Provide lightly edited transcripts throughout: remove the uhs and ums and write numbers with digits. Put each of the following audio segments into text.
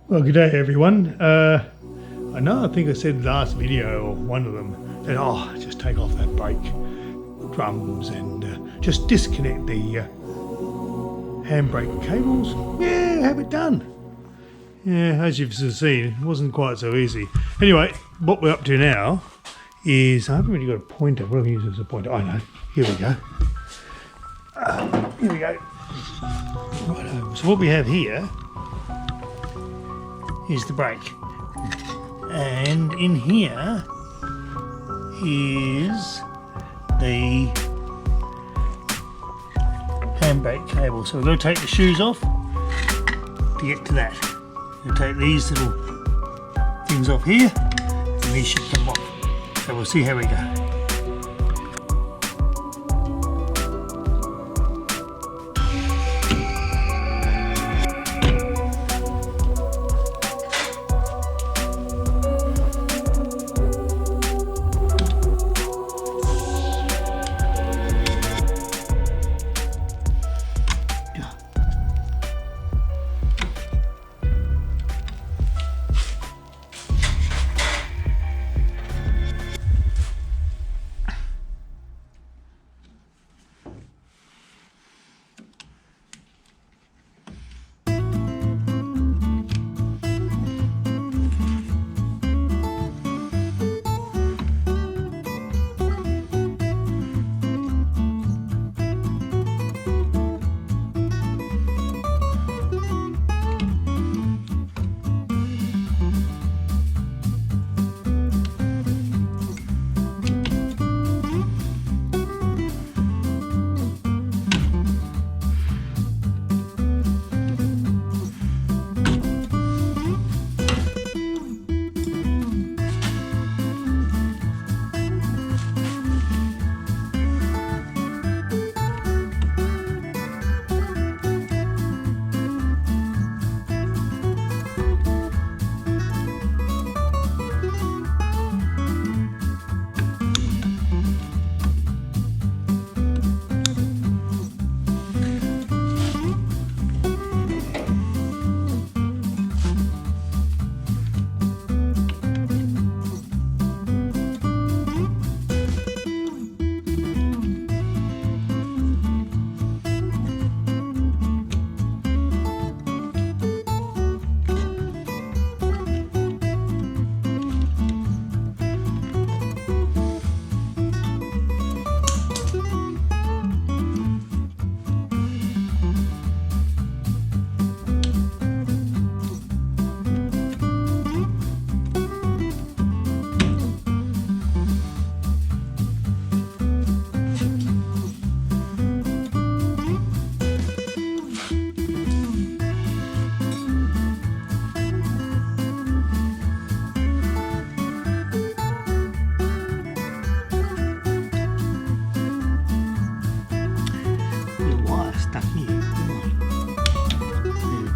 Well, good day everyone. I think I said last video, or one of them, that just take off that brake drums and just disconnect the handbrake cables. Yeah, have it done. Yeah, as you've seen, it wasn't quite so easy. Anyway, what we're up to now is, I haven't really got a pointer. What do I use as a pointer? I know. Here we go. Here we go. Righto. So what we have here is the brake, and in here is the handbrake cable. So we're going to take the shoes off to get to that. We'll take these little things off here, and these should come off. So we'll see how we go.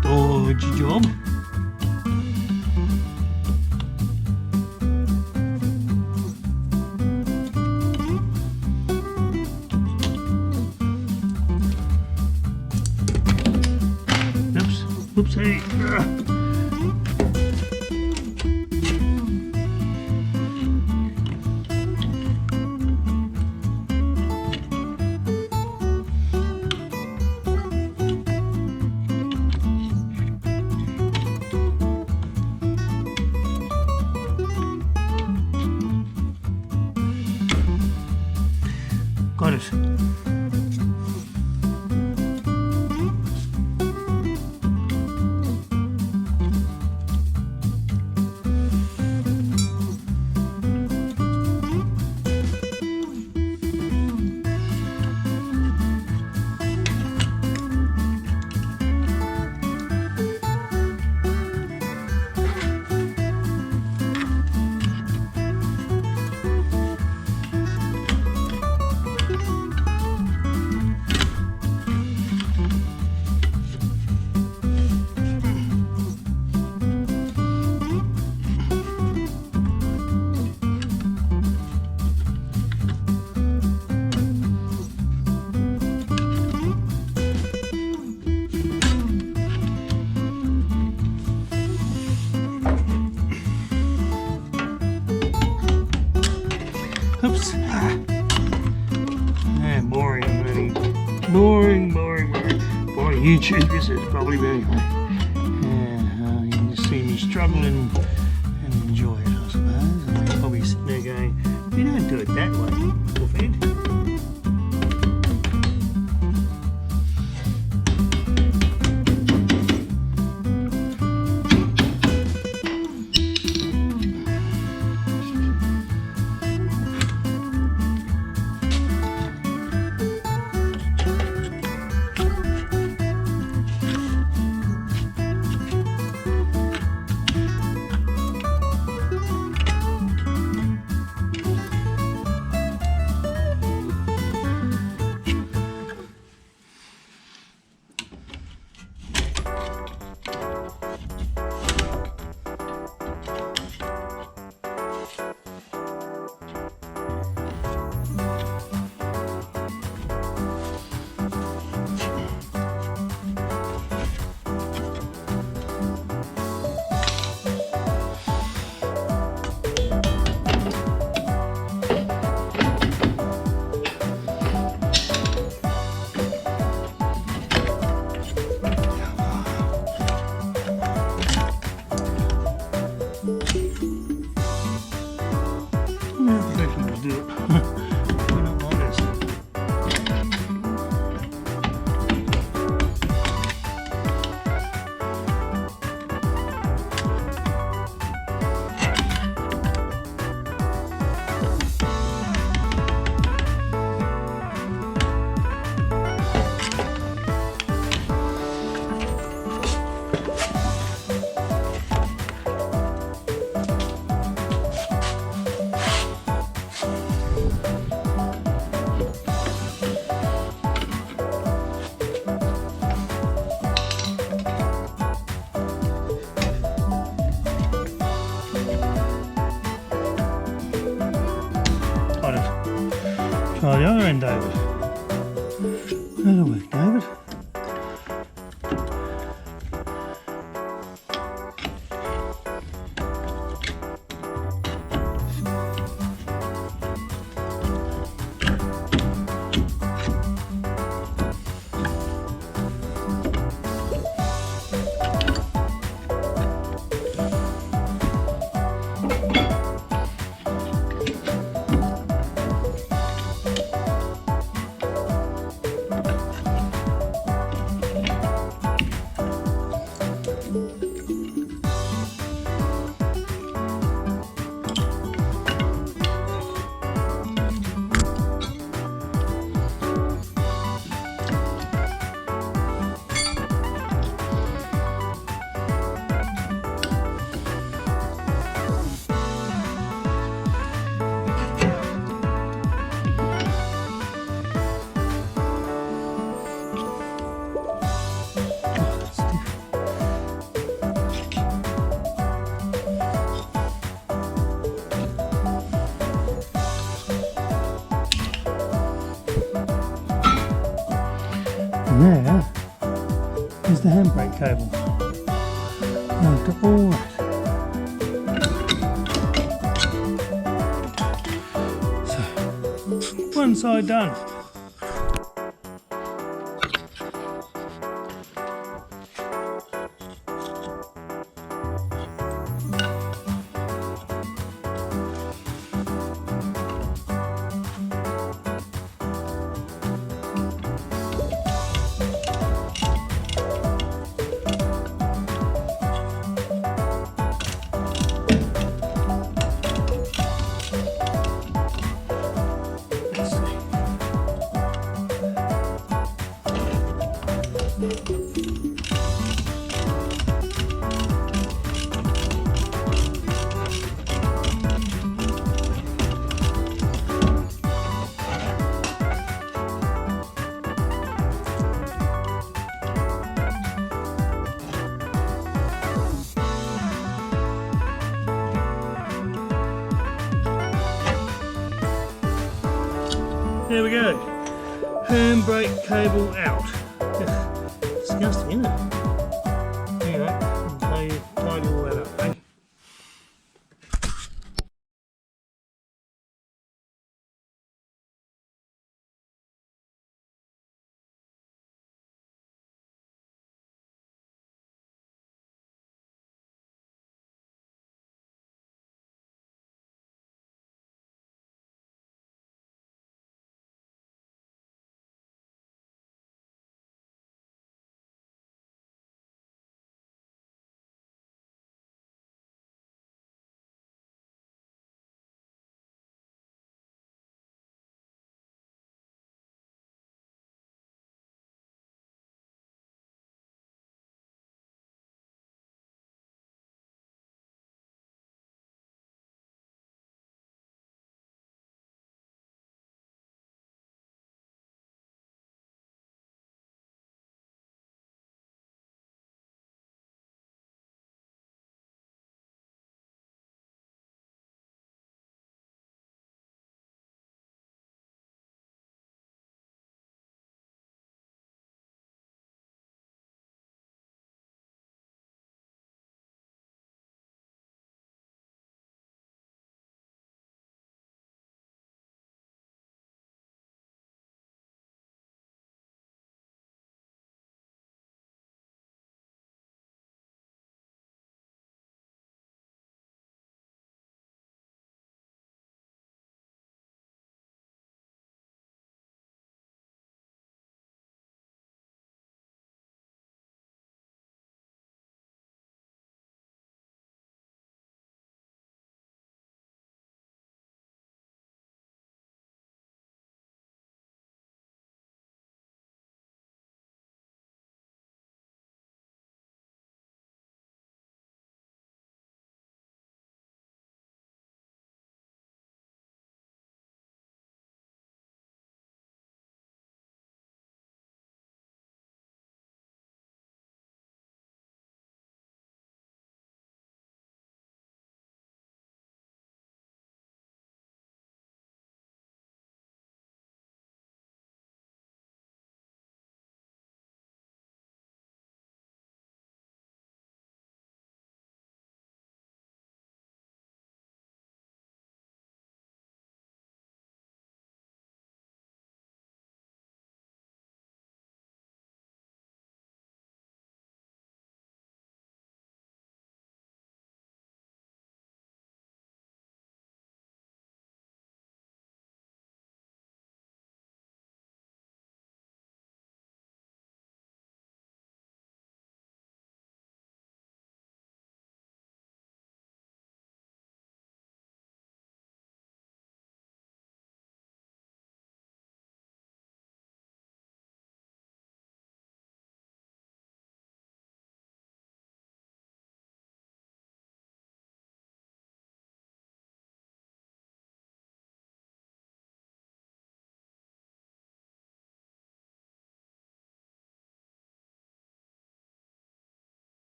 Dodgy job. Oops, oopsie. Got it. man, boring already. Boring. Boring YouTube, this is probably, but anyway. Yeah, you can just see me struggling and enjoy it, I suppose. I'm probably sitting there going, you don't do it that way, Wolfhead. Try the other end, David. That'll work, David. And there is the handbrake cable. After all that. So, one side done. There we go. Handbrake cable out. Disgusting, isn't it?